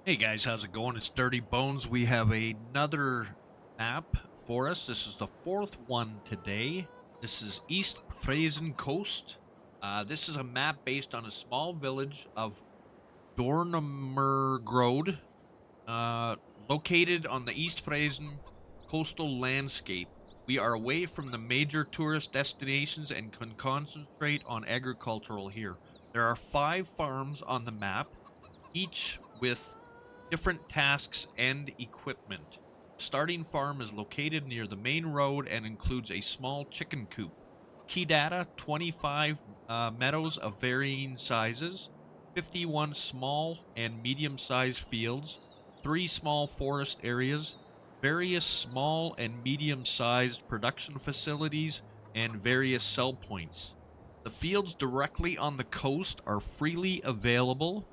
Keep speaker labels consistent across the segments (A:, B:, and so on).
A: Hey guys, how's it going? It's Dirty Bones. We have another map for us. This is the fourth one today. This is East Frisian Coast. This is a map based on a small village of Dornemergrode, located on the East Frisian coastal landscape. We are away from the major tourist destinations and can concentrate on agricultural here. There are 5 farms on the map, each with different tasks and equipment. Starting farm is located near the main road and includes a small chicken coop. Key data: 25 meadows of varying sizes, 51 small and medium sized fields, 3 small forest areas, various small and medium sized production facilities, and various sell points. The fields directly on the coast are freely available.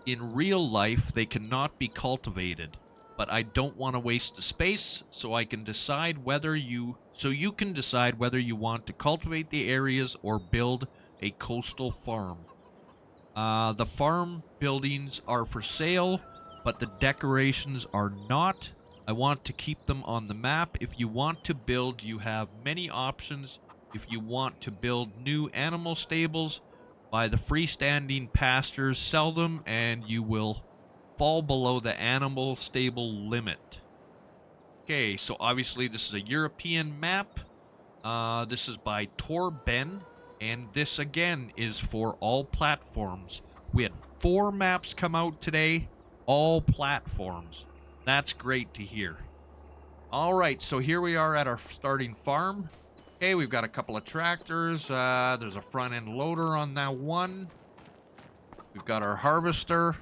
A: In real life, they cannot be cultivated, but I don't want to waste the space, so you can decide whether you want to cultivate the areas or build a coastal farm. The farm buildings are for sale, but the decorations are not. I want to keep them on the map. If you want to build, you have many options. If you want to build new animal stables, buy the freestanding pastures, sell them, and you will fall below the animal stable limit. Okay, so obviously this is a European map. This is by Torben, and this again is for all platforms. We had 4 maps come out today, all platforms. That's great to hear. Alright, so here we are at our starting farm. Okay, we've got a couple of tractors. There's a front end loader on that one. We've got our harvester.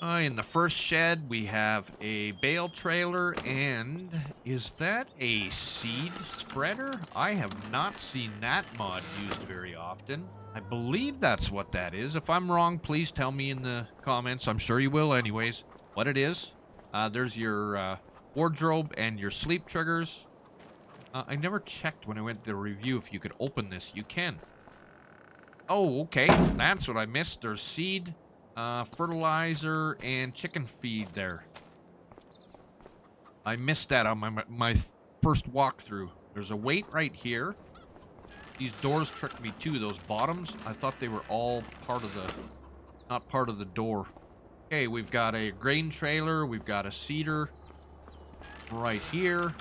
A: In the first shed, we have a bale trailer, and is that a seed spreader? I have not seen that mod used very often. I believe that's what that is. If I'm wrong, please tell me in the comments. I'm sure you will anyways. What it is. There's your wardrobe and your sleep triggers. I never checked when I went to review if you could open this. You can. Oh, okay. That's what I missed. There's seed, fertilizer, and chicken feed there. I missed that on my first walkthrough. There's a weight right here. These doors tricked me too, those bottoms. I thought they were all part of the... not part of the door. Okay, we've got a grain trailer. We've got a seeder right here.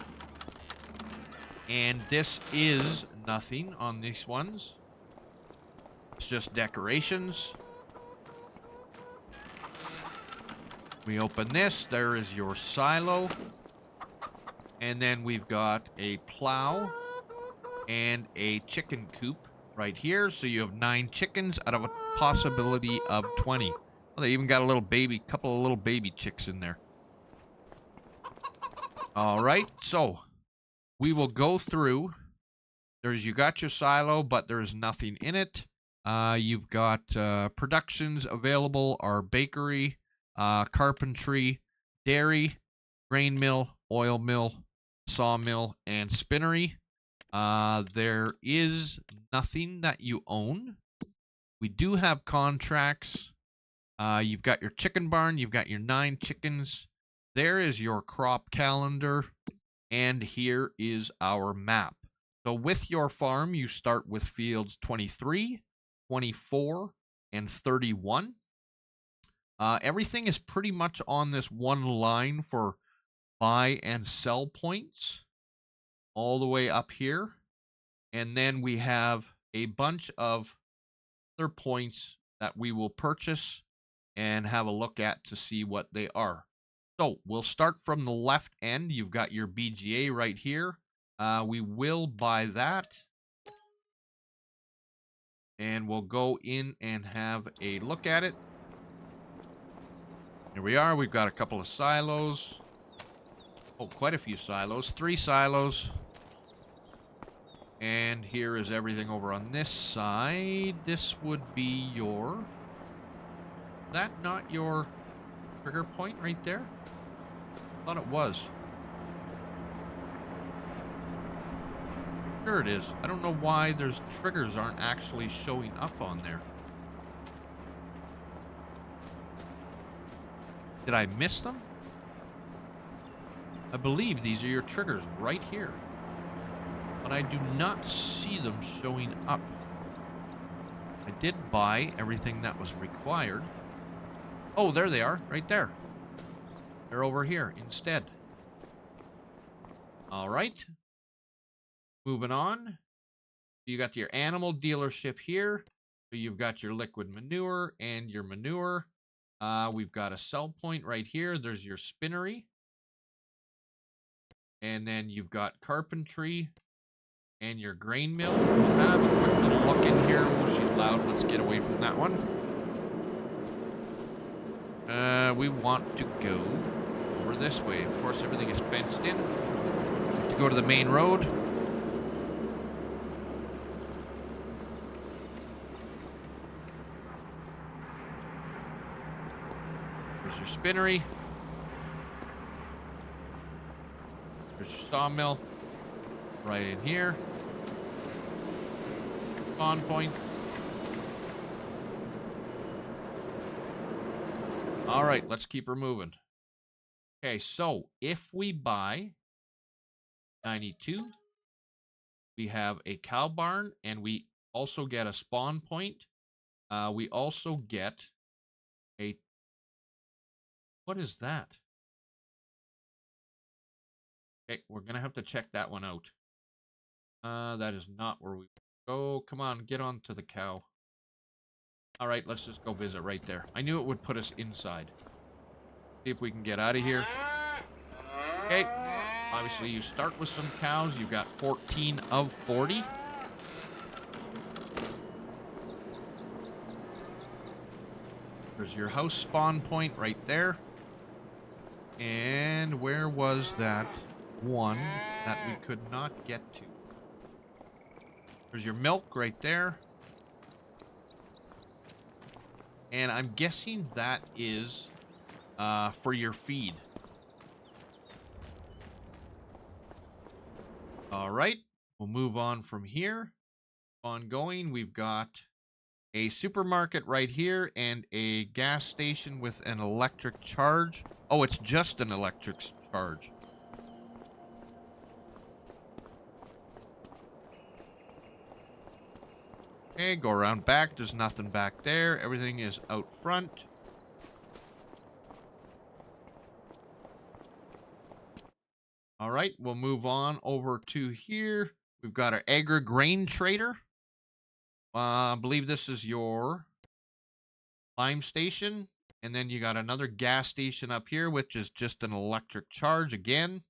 A: And this is nothing on these ones. It's just decorations. We open this. There is your silo. And then we've got a plow and a chicken coop right here. So you have 9 chickens out of a possibility of 20. Well, they even got a couple of little baby chicks in there. All right, so we will go through. You got your silo, but there's nothing in it. You've got productions available are bakery, carpentry, dairy, grain mill, oil mill, sawmill, and spinnery. There is nothing that you own. We do have contracts. You've got your chicken barn. You've got your 9 chickens. There is your crop calendar. And here is our map. So with your farm, you start with fields 23, 24, and 31. Everything is pretty much on this one line for buy and sell points all the way up here. And then we have a bunch of other points that we will purchase and have a look at to see what they are. So we'll start from the left end. You've got your BGA right here. We will buy that. And we'll go in and have a look at it. Here we are. We've got a couple of silos. Oh, quite a few silos. 3 silos. And here is everything over on this side. This would be your... Is that not your trigger point right there? I thought it was. Sure it is. I don't know why there's triggers aren't actually showing up on there. Did I miss them? I believe these are your triggers right here. But I do not see them showing up. I did buy everything that was required. Oh, there they are, right there. They're over here instead. All right. Moving on. You got your animal dealership here. So you've got your liquid manure and your manure. We've got a sell point right here. There's your spinnery. And then you've got carpentry and your grain mill. We'll have a quick little look in here. Oh, she's loud. Let's get away from that one. We want to go over this way. Of course, everything is fenced in. To go to the main road. There's your spinnery. There's your sawmill. Right in here. Spawn point. All right, let's keep her moving. Okay, so if we buy 92, we have a cow barn, and we also get a spawn point. We also get a... What is that? Okay, we're going to have to check that one out. That is not where we go. Come on, get on to the cow. All right, let's just go visit right there. I knew it would put us inside. See if we can get out of here. Okay. Obviously, you start with some cows. You've got 14 of 40. There's your house spawn point right there. And where was that one that we could not get to? There's your milk right there. And I'm guessing that is for your feed. All right, we'll move on from here. Ongoing, we've got a supermarket right here and a gas station with an electric charge. Oh, it's just an electric charge. Okay, go around back. There's nothing back there. Everything is out front. All right, we'll move on over to here. We've got our agri-grain trader. I believe this is your lime station. And then you got another gas station up here, which is just an electric charge again.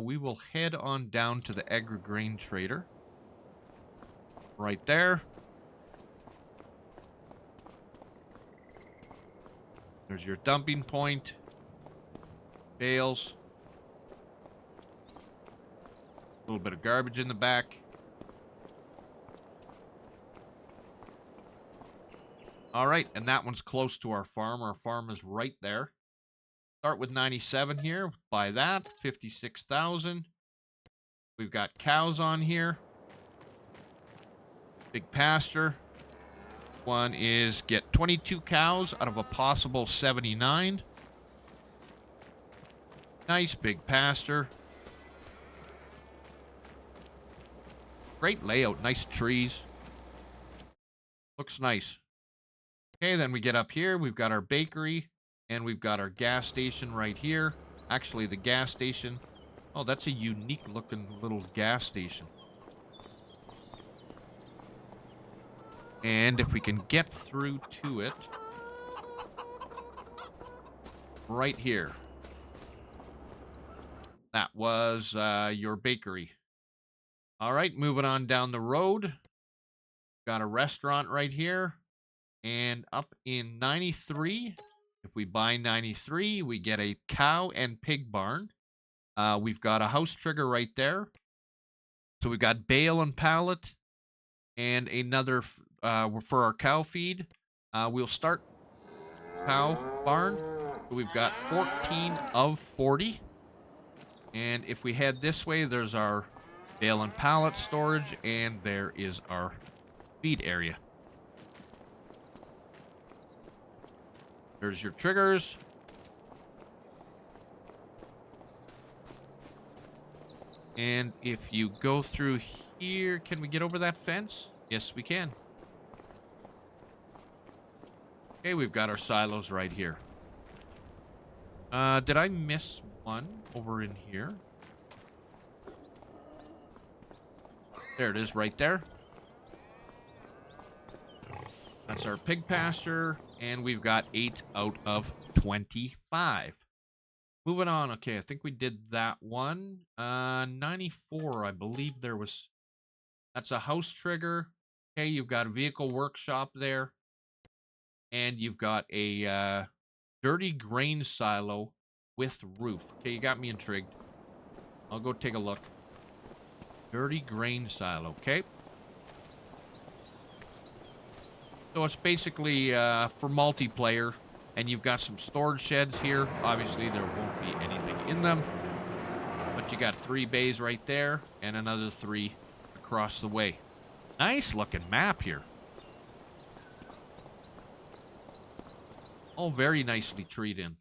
A: We will head on down to the agri-grain trader. Right there. There's your dumping point. Bales. A little bit of garbage in the back. All right, and that one's close to our farm. Our farm is right there. Start with 97 here. Buy that. 56,000. We've got cows on here. Big pasture. One is get 22 cows out of a possible 79. Nice big pasture. Great layout. Nice trees. Looks nice. Okay, then we get up here. We've got our bakery. And we've got our gas station right here. Actually, the gas station... Oh, that's a unique looking little gas station. And if we can get through to it... Right here. That was your bakery. All right, moving on down the road. Got a restaurant right here. And up in 93, if we buy 93, we get a cow and pig barn. We've got a house trigger right there. So we've got bale and pallet. And another for our cow feed. We'll start cow barn. So we've got 14 of 40. And if we head this way, there's our bale and pallet storage, and there is our feed area. There's your triggers. And if you go through here, can we get over that fence? Yes, we can. Okay, we've got our silos right here. Did I miss one over in here? There it is right there. That's our pig pasture, and we've got 8 out of 25. Moving on. Okay, I think we did that one. 94, I believe there was... That's a house trigger. Okay, you've got a vehicle workshop there. And you've got a dirty grain silo with roof. Okay, you got me intrigued. I'll go take a look. Dirty grain silo, okay. So it's basically for multiplayer, and you've got some storage sheds here. Obviously, there won't be anything in them, but you got 3 bays right there, and another 3 across the way. Nice looking map here. All very nicely treed in.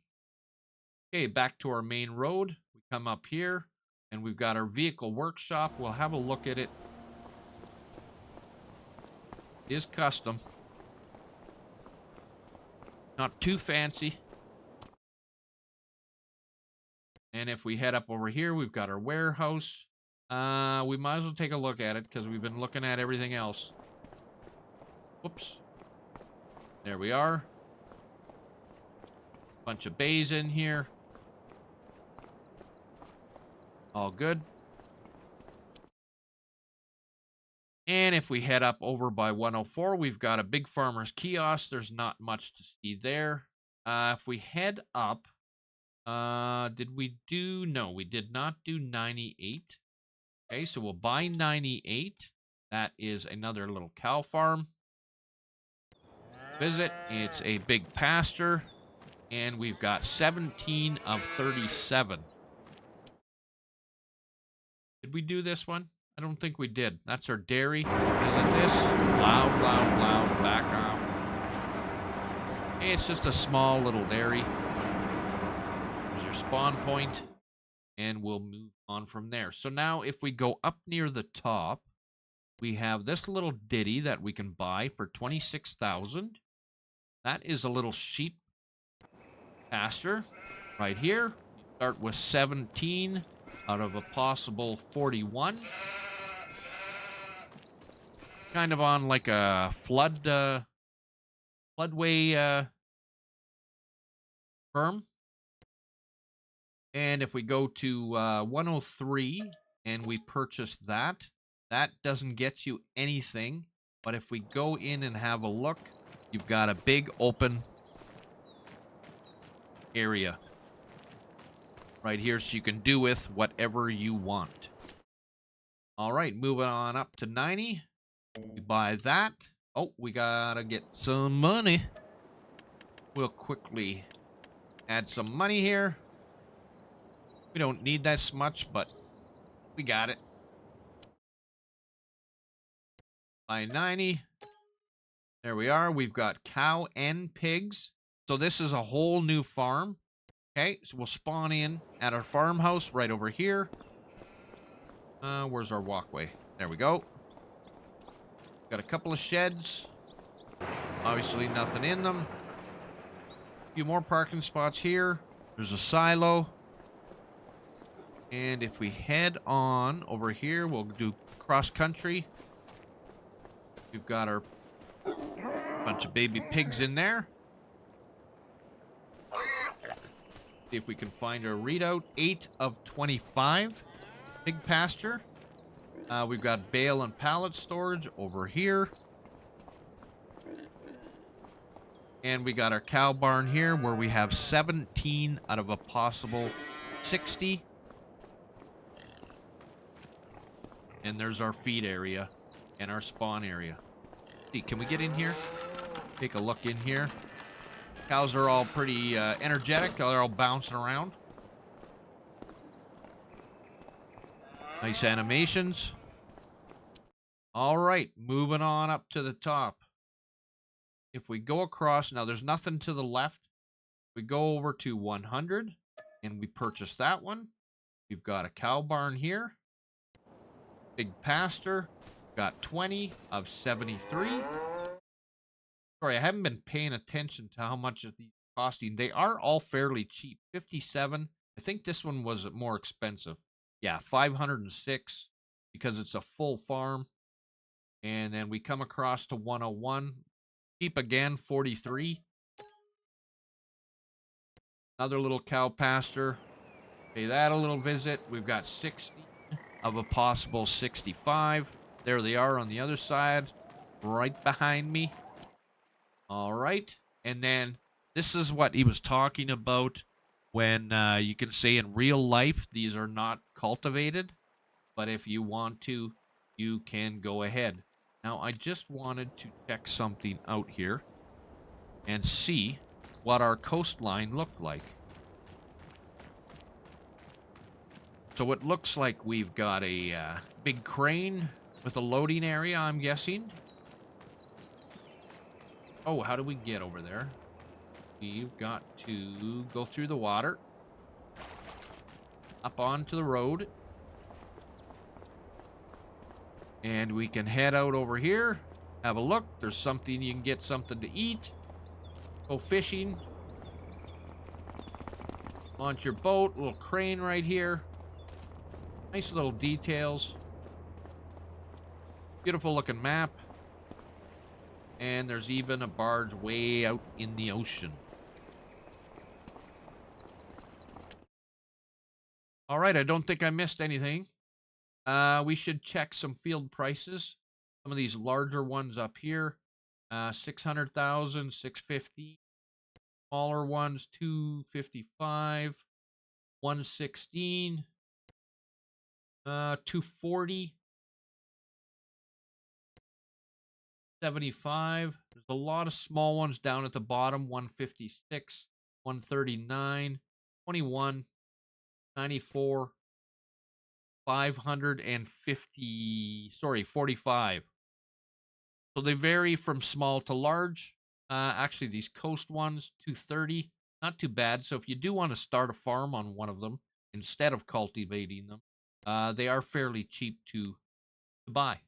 A: Okay, back to our main road. We come up here, and we've got our vehicle workshop. We'll have a look at it. It is custom. Not too fancy. And if we head up over here, we've got our warehouse. We might as well take a look at it because we've been looking at everything else. Whoops. There we are. Bunch of bays in here. All good. And if we head up over by 104, we've got a big farmer's kiosk. There's not much to see there. If we head up, did we do... No, we did not do 98. Okay, so we'll buy 98. That is another little cow farm. Visit. It's a big pasture. And we've got 17 of 37. Did we do this one? I don't think we did. That's our dairy. Visit this. Loud, loud, loud. Background. Hey, it's just a small little dairy. There's your spawn point. And we'll move on from there. So now if we go up near the top, we have this little ditty that we can buy for 26,000. That is a little sheep pasture right here. You start with 17 out of a possible 41. Kind of on like a floodway berm. And if we go to 103 and we purchase that, that doesn't get you anything. But if we go in and have a look, you've got a big open area right here, so you can do with whatever you want. All right, moving on up to 90. We buy that. Oh, we gotta get some money. We'll quickly add some money here. We don't need this much, but we got it. Buy 90. There we are. We've got cow and pigs. So this is a whole new farm. Okay, so we'll spawn in at our farmhouse right over here. Where's our walkway? There we go. Got a couple of sheds. Obviously nothing in them. A few more parking spots here. There's a silo. And if we head on over here, we'll do cross country. We've got our bunch of baby pigs in there. See if we can find our readout. 8 of 25. Pig pasture. We've got bale and pallet storage over here. And we got our cow barn here where we have 17 out of a possible 60. And there's our feed area and our spawn area. See, can we get in here? Take a look in here. Cows are all pretty energetic. They're all bouncing around. Nice animations. All right, moving on up to the top. If we go across, now there's nothing to the left. We go over to 100 and we purchase that one. We've got a cow barn here. Big pasture. Got 20 of 73. Sorry, I haven't been paying attention to how much of these are costing. They are all fairly cheap. 57. I think this one was more expensive. Yeah, 506 because it's a full farm. And then we come across to 101. Cheap again, 43. Another little cow pasture. Pay that a little visit. We've got 60 of a possible 65. There they are on the other side, right behind me. All right. And then this is what he was talking about when you can say in real life these are not cultivated. But if you want to, you can go ahead. Now, I just wanted to check something out here and see what our coastline looked like. So it looks like we've got a big crane with a loading area, I'm guessing. Oh, how do we get over there? We've got to go through the water. Up onto the road. And we can head out over here. Have a look. There's something you can get something to eat. Go fishing. Launch your boat. Little crane right here. Nice little details. Beautiful looking map. And there's even a barge way out in the ocean. All right, I don't think I missed anything. We should check some field prices. Some of these larger ones up here. 600,000, 650. Smaller ones, 255. 116. 240. 75. There's a lot of small ones down at the bottom. 156. 139. 21. 94. 550, sorry, 45. So they vary from small to large. Actually, these coast ones, 230, not too bad. So if you do want to start a farm on one of them instead of cultivating them, they are fairly cheap to buy.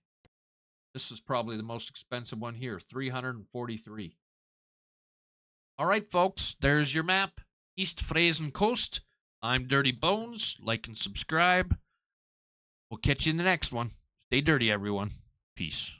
A: This is probably the most expensive one here, 343. All right, folks, there's your map. East Frisian Coast. I'm Dirty Bones. Like and subscribe. We'll catch you in the next one. Stay dirty, everyone. Peace.